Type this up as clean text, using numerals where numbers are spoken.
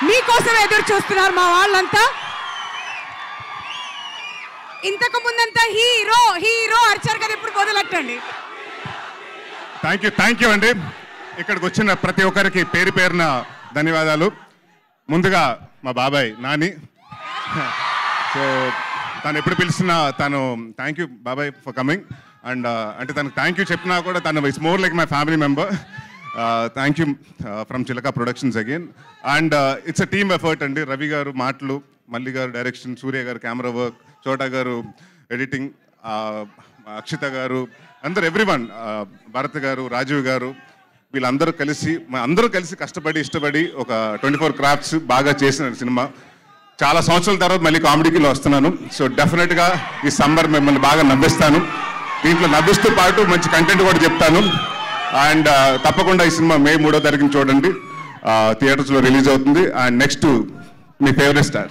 మీకోసం ఎదురు చూస్తున్నారు మా వాళ్ళంతా. ఇంతకు ముందంతా హీరో హీరో అరిచారు కదా, ఇప్పుడు మొదలెట్టండి. థ్యాంక్ యూ అండి. ఇక్కడికి వచ్చిన ప్రతి ఒక్కరికి పేరు పేరున ధన్యవాదాలు. ముందుగా మా బాబాయ్ నాని. సో తను ఎప్పుడు పిలిచినా తను థ్యాంక్ యూ బాబాయ్ ఫర్ కమింగ్. అండ్ అంటే తనకు థ్యాంక్ యూ చెప్పినా కూడా తను it's more like my family member. Thank you from Chilaka productions again. And it's a team effort అండి. రవి గారు మాటలు, మల్లి గారు డైరెక్షన్, సూర్య గారు కెమెరా వర్క్, చోటా గారు ఎడిటింగ్, అక్షిత గారు, అందరు ఎవ్రీవన్, భరత్ గారు, రాజీవ్ గారు, వీళ్ళందరూ కలిసి కష్టపడి ఇష్టపడి ఒక 24 క్రాఫ్ట్స్ బాగా చేసిన సినిమా. చాలా సంవత్సరాల తర్వాత మళ్ళీ కామెడీలో వస్తున్నాను. సో డెఫినెట్గా ఈ సమ్మర్ మిమ్మల్ని బాగా నవ్విస్తాను. దీంట్లో నవ్విస్తూ పాటు మంచి కంటెంట్ కూడా చెప్తాను. అండ్ తప్పకుండా ఈ సినిమా మే 3వ తారీఖున చూడండి. థియేటర్స్లో రిలీజ్ అవుతుంది. And next me favourite star